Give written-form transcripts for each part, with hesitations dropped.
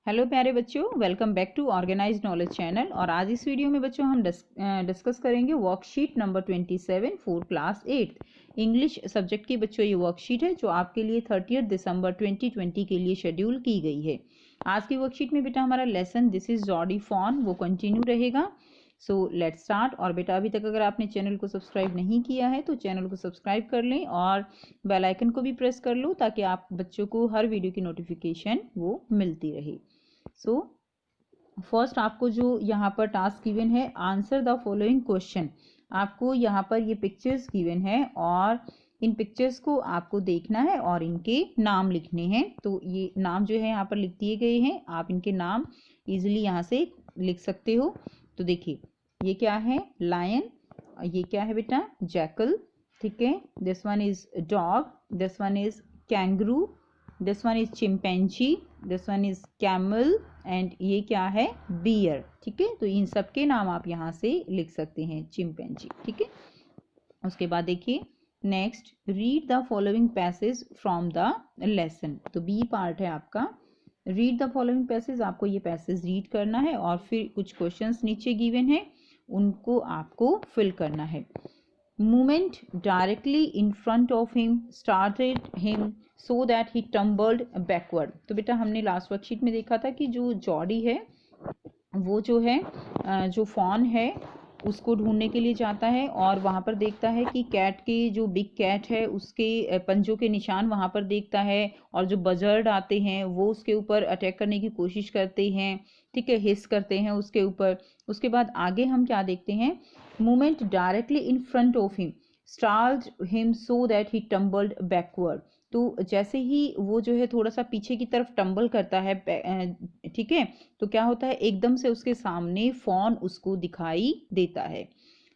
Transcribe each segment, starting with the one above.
Hello प्यारे बच्चों, welcome back to organised knowledge channel. और आज इस वीडियो में बच्चों हम डिस्कस करेंगे worksheet number 27 for class 8 English subject की। बच्चों ये वर्कशीट है जो आपके लिए 30 दिसंबर 2020 के लिए शेड्यूल की गई है। आज की वर्कशीट में बेटा हमारा lesson this is Jody fawn वो कंटिन्यू रहेगा। So let's start. और बेटा अभी तक अगर आपने चैनल को सब्सक्राइब नहीं किया है तो चैनल को सब्सक्राइब कर लें और बेल आइकन को भी प्रेस कर लो ताकि आप बच्चों को हर वीडियो की नोटिफिकेशन वो मिलती रहे। सो फर्स्ट आपको जो यहाँ पर टास्क गिवन है, आंसर द फॉलोइंग क्वेश्चन। आपको यहाँ पर ये पिक्चर्स गिवन है और इन पिक्चर्स को आपको देखना है और इनके नाम लिखने हैं। तो ये नाम जो है यहाँ पर लिख दिए गए हैं, आप इनके नाम इजीली यहाँ से लिख सकते हो। तो देखिए ये क्या है, लायन। ये क्या है बेटा, जैकल। ठीक है, this one is dog, this one is kangaroo, this one is chimpanzee, this one is camel and ये क्या है, बियर। ठीक है, तो इन सब के नाम आप यहाँ से लिख सकते हैं, चिंपैंजी। ठीक है, उसके बाद देखिए next, read the following passage from the lesson. तो बी पार्ट है आपका, रीड द फॉलोइंग पैसेज। आपको ये पैसेज रीड करना है और फिर कुछ क्वेश्चंस नीचे गिवन है उनको आपको फिल करना है। Movement directly in front of him started him so that he tumbled backward। तो बेटा हमने लास्ट वर्कशीट में देखा था कि जो जॉडी है वो जो है जो फॉन है उसको ढूंढने के लिए जाता है और वहाँ पर देखता है कि कैट के जो बिग कैट है उसके पंजों के निशान वहाँ पर देखता है और जो बजर्ड आते हैं वो उसके ऊपर अटैक करने की कोशिश करते हैं। ठीक है, हिस करते हैं उसके ऊपर। उसके बाद आगे हम क्या देखते हैं, movement directly in front of him startled him so that he tumbled backward. तो जैसे ही वो जो है थोड़ा सा पीछे की तरफ टम्बल करता है, ठीक है, तो क्या होता है, एकदम से उसके सामने फॉन उसको दिखाई देता है।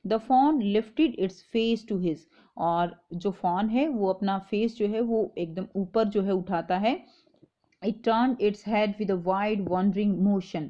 The fawn lifted its face to his. और जो फॉन है वो अपना फेस जो है वो एकदम ऊपर जो है उठाता है। It turned its head with a wide wandering motion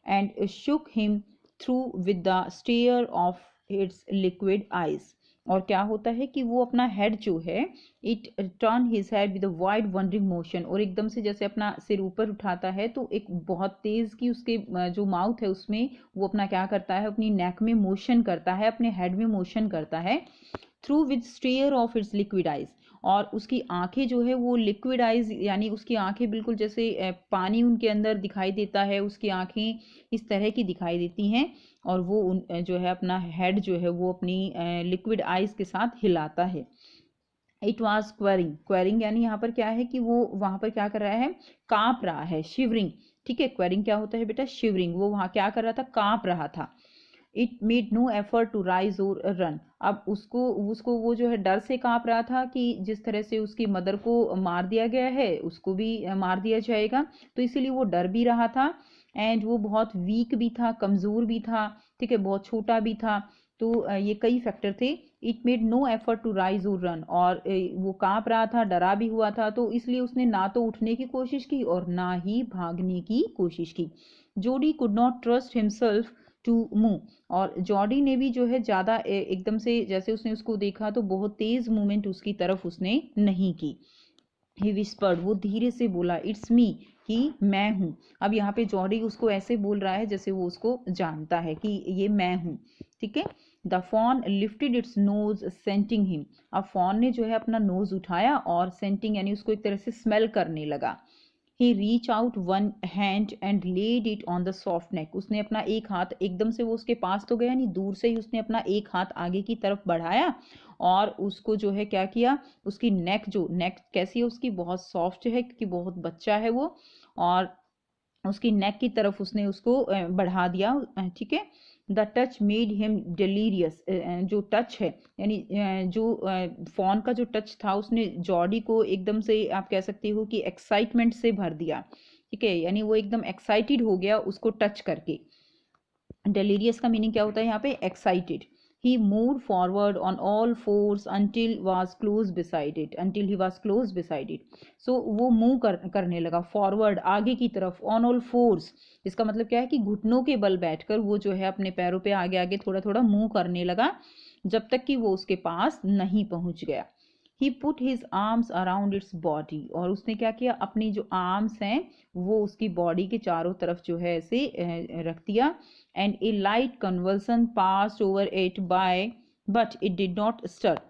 and shook him through with the stare of its liquid eyes। और क्या होता है कि वो अपना हेड जो है, it turn his head with a wide wondering motion, और एकदम से जैसे अपना सिर ऊपर उठाता है तो एक बहुत तेज की उसके जो माउथ है उसमें वो अपना क्या करता है, अपनी नेक में मोशन करता है, अपने हेड में मोशन करता है। Through with stare of its liquid eyes. और उसकी आंखें जो है वो लिक्विड आइज यानी उसकी आंखें बिल्कुल जैसे पानी उनके अंदर दिखाई देता है, उसकी आंखें इस तरह की दिखाई देती हैं और वो जो है अपना हेड जो है वो अपनी लिक्विड आइज के साथ हिलाता है। इट वॉज क्वेरिंग, क्वेरिंग यानी यहाँ पर क्या है कि वो वहाँ पर क्या कर रहा है, कांप रहा है, शिवरिंग। ठीक है, क्वेरिंग क्या होता है बेटा, शिवरिंग। वो वहाँ क्या कर रहा था, कांप रहा था। It made no effort to rise or run. अब उसको उसको वो जो है डर से कांप रहा था कि जिस तरह से उसकी मदर को मार दिया गया है उसको भी मार दिया जाएगा, तो इसीलिए वो डर भी रहा था। एंड वो बहुत वीक भी था, कमज़ोर भी था। ठीक है, बहुत छोटा भी था। तो ये कई फैक्टर थे। It made no effort to rise or run, और वो कांप रहा था, डरा भी हुआ था, तो इसलिए उसने ना तो उठने की कोशिश की और ना ही भागने की कोशिश की। Jody could not trust himself to move. और जॉडी ने भी जो है ज़्यादा एकदम से जैसे उसने उसको देखा तो बहुत तेज़ मूवमेंट उसकी तरफ उसने नहीं की। ही विस्पर्ड, वो धीरे से बोला, इट्स मी, कि मैं हूँ। अब यहाँ पे जॉडी उसको ऐसे बोल रहा है जैसे वो उसको जानता है कि ये मैं हूँ। ठीक है, the fawn lifted its nose scenting him. अब फॉन ने जो है अपना नोज उठाया और सेंटिंग यानी उसको एक तरह से स्मेल करने लगा। He reached out one hand and laid it on the soft neck। उसने अपना एक हाथ, एकदम से वो उसके पास तो गया नहीं, दूर से ही उसने अपना एक हाथ आगे की तरफ बढ़ाया और उसको जो है क्या किया, उसकी नेक, जो नेक कैसी है उसकी, बहुत सॉफ्ट है क्योंकि बहुत बच्चा है वो, और उसकी नेक की तरफ उसने उसको बढ़ा दिया। ठीक है, the touch made him delirious. जो टच है यानी जो फॉन का जो टच था उसने जॉडी को एकदम से आप कह सकते हो कि एक्साइटमेंट से भर दिया। ठीक है, यानी वो एकदम एक्साइटेड हो गया उसको टच करके। डिलीरियस का मीनिंग क्या होता है यहाँ पे, excited. He moved forward on all fours until was close beside it, until he was close beside it। So वो मूव करने लगा फॉरवर्ड, आगे की तरफ, on all fours। इसका मतलब क्या है कि घुटनों के बल बैठकर वो जो है अपने पैरों पे आगे आगे थोड़ा थोड़ा मूव करने लगा जब तक कि वो उसके पास नहीं पहुंच गया। He put his arms around its body, और उसने क्या किया, अपनी जो आर्म्स हैं वो उसकी बॉडी के चारों तरफ जो है ऐसे रख दिया। And a light convulsion passed over it by but it did not stir.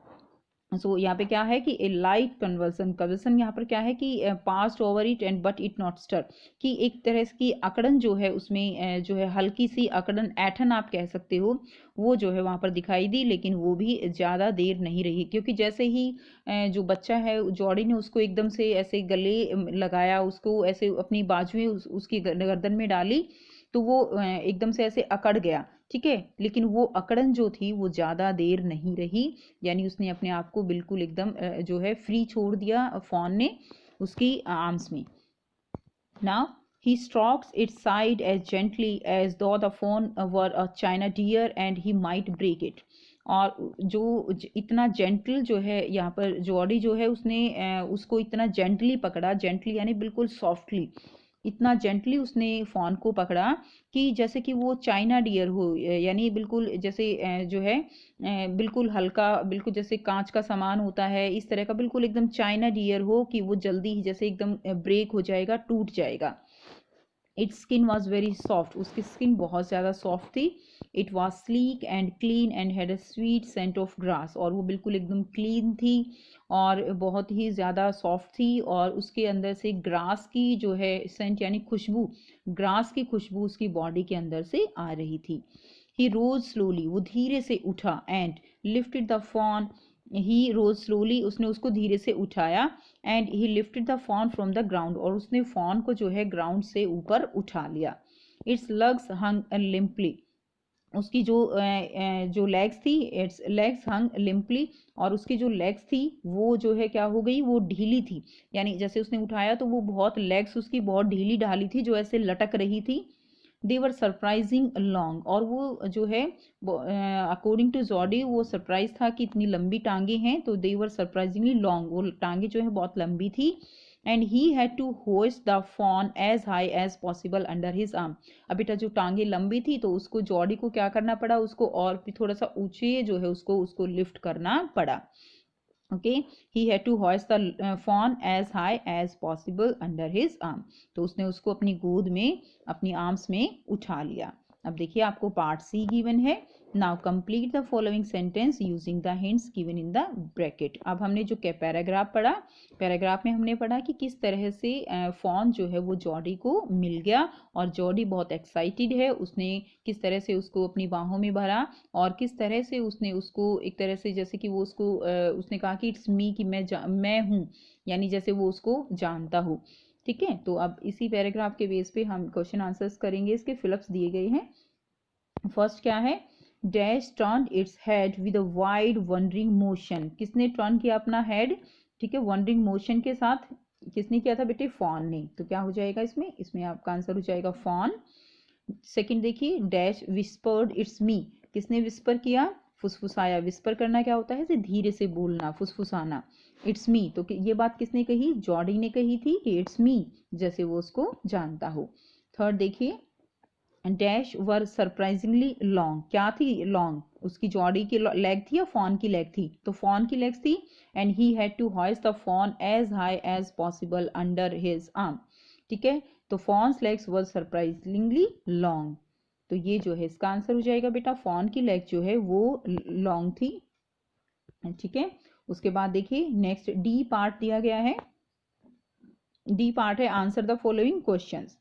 So यहाँ पे क्या है कि ए लाइट कन्वर्सन, कन्वर्सन यहाँ पर क्या है कि passed over it and but it not stir, कि एक तरह की अकड़न जो है उसमें जो है हल्की सी अकड़न, ऐठन आप कह सकते हो, वो जो है वहाँ पर दिखाई दी, लेकिन वो भी ज़्यादा देर नहीं रही, क्योंकि जैसे ही जो बच्चा है जॉडी ने उसको एकदम से ऐसे गले लगाया, उसको ऐसे अपनी बाजुएं उसकी गर्दन में डाली, तो वो एकदम से ऐसे अकड़ गया, ठीक है। लेकिन वो अकड़न जो थी वो ज़्यादा देर नहीं रही, यानी उसने अपने आप को बिल्कुल एकदम जो है फ्री छोड़ दिया फॉन ने उसकी आर्म्स में। Now he strokes its side as gently as though the fawn were a china deer and he might break it। और जो इतना जेंटल जो है यहाँ पर जॉडी जो है उसने उसको इतना जेंटली पकड़ा, जेंटली यानी बिल्कुल सॉफ्टली, इतना जेंटली उसने फॉन को पकड़ा कि जैसे कि वो चाइना डियर हो, यानी बिल्कुल जैसे जो है बिल्कुल हल्का, बिल्कुल जैसे कांच का सामान होता है इस तरह का, बिल्कुल एकदम चाइना डियर हो कि वो जल्दी ही जैसे एकदम ब्रेक हो जाएगा, टूट जाएगा। Its skin was very soft, उसकी स्किन बहुत ज़्यादा सॉफ्ट थी। It was sleek and clean and had a sweet scent of grass, और वो बिल्कुल एकदम क्लीन थी और बहुत ही ज़्यादा सॉफ्ट थी, और उसके अंदर से ग्रास की जो है सेंट यानी खुशबू, ग्रास की खुशबू उसकी बॉडी के अंदर से आ रही थी। ही रोज स्लोली, वो धीरे से उठा, and lifted the fawn, he rose slowly, उसने उसको धीरे से उठाया, and he lifted the fawn from the ground, और उसने फॉन को जो है ग्राउंड से ऊपर उठा लिया। इट्स लेग्स हंग लिम्पली, उसकी जो लेग्स थी, इट्स लेग्स हंग लिम्पली, और उसकी जो लेग्स थी वो जो है क्या हो गई, वो ढीली थी, यानी जैसे उसने उठाया तो वो बहुत लेग्स उसकी बहुत ढीली ढाली थी, जो ऐसे लटक रही थी। दे वर सरप्राइजिंग लॉन्ग, और वो जो है अकॉर्डिंग टू जॉडी वो सरप्राइज था कि इतनी लंबी टांगे हैं, तो दे वर सरप्राइजिंगली लॉन्ग, वो टांगे जो है बहुत लंबी थी। And he had to hoist the fawn as high as possible under his arm. अब बेटा जो टांगे लंबी थी तो उसको जॉडी को क्या करना पड़ा, उसको और भी थोड़ा सा ऊंचे जो है उसको लिफ्ट करना पड़ा। Okay, he had to hoist the fawn as high as possible under his arm, तो उसने उसको अपनी गोद में अपनी आर्म्स में उठा लिया। अब देखिए आपको पार्ट सी गिवन है। Now complete the following sentence using the hints given in the bracket. अब हमने जो पैराग्राफ पढ़ा, पैराग्राफ में हमने पढ़ा कि किस तरह से फॉन जो है वो जॉडी को मिल गया, और जॉडी बहुत एक्साइटेड है, उसने किस तरह से उसको अपनी बाहों में भरा, और किस तरह से उसने उसको एक तरह से जैसे कि वो उसको उसने कहा कि इट्स मी, कि मैं हूँ, यानी जैसे वो उसको जानता हो। ठीक है, तो अब इसी पैराग्राफ के बेस पे हम क्वेश्चन आंसर्स करेंगे। इसके फिलअप्स दिए गए हैं। फर्स्ट क्या है, dash turn its head with a wide wondering motion, किसने टर्न किया अपना हेड, ठीक है, वंडरिंग मोशन के साथ, किसने किया था बेटे, फॉन ने, तो क्या हो जाएगा इसमें, इसमें आपका आंसर हो जाएगा फॉन। सेकंड देखिए, डैश विस्पर्ड इट्स मी, किसने विस्पर किया, फुसफुसाया, विस्पर करना क्या होता है, धीरे से बोलना, फुसफुसाना। इट्स मी, तो ये बात किसने कही, जॉडी ने कही थी कि इट्स मी, जैसे वो उसको जानता हो। थर्ड देखिए, डैश वर सरप्राइजिंगली लॉन्ग, क्या थी लॉन्ग, उसकी जॉडी की लेग थी या फॉन की लेग थी, तो फॉन की लेग्स थी। And he had to hoist the fawn as high as possible under his arm, ठीक है, तो fawn's legs were surprisingly long, तो ये जो है इसका आंसर हो जाएगा बेटा, फॉन की लेग जो है वो लॉन्ग थी, ठीक है। उसके बाद देखिए नेक्स्ट डी पार्ट दिया गया है। डी पार्ट है answer the following questions.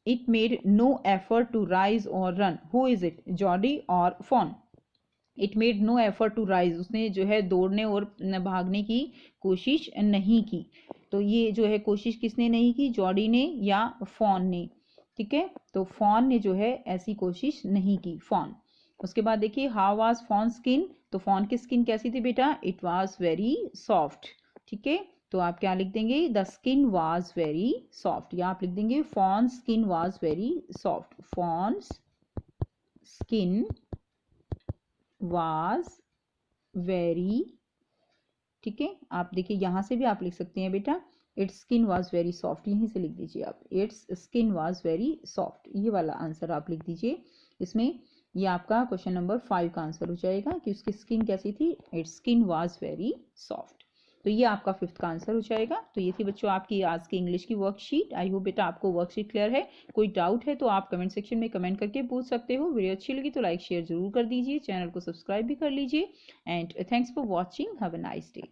It made no effort to rise or run. Who is it? Jody or Fawn? It made no effort to rise. उसने जो है दौड़ने और भागने की कोशिश नहीं की, तो ये जो है कोशिश किसने नहीं की, जॉडी ने या फॉन ने, ठीक है, तो फॉन ने जो है ऐसी कोशिश नहीं की, फॉन। उसके बाद देखिए हाउ वाज फॉन स्किन, तो फॉन की स्किन कैसी थी बेटा, इट वाज वेरी सॉफ्ट, ठीक है, तो आप क्या लिख देंगे, the skin was very soft, या आप लिख देंगे fawn skin was very soft, fawn's skin was very, ठीक है, आप देखिए यहां से भी आप लिख सकते हैं बेटा, it's skin was very soft, यहीं से लिख दीजिए आप, it's skin was very soft, ये वाला आंसर आप लिख दीजिए इसमें। ये आपका क्वेश्चन नंबर 5 का आंसर हो जाएगा कि उसकी स्किन कैसी थी, it's skin was very soft. तो ये आपका 5th का आंसर हो जाएगा। तो ये थी बच्चों आपकी आज की इंग्लिश की वर्कशीट। आई होप बेटा आपको वर्कशीट क्लियर है। कोई डाउट है तो आप कमेंट सेक्शन में कमेंट करके पूछ सकते हो। वीडियो अच्छी लगी तो लाइक शेयर जरूर कर दीजिए, चैनल को सब्सक्राइब भी कर लीजिए। And thanks for watching, have a nice day.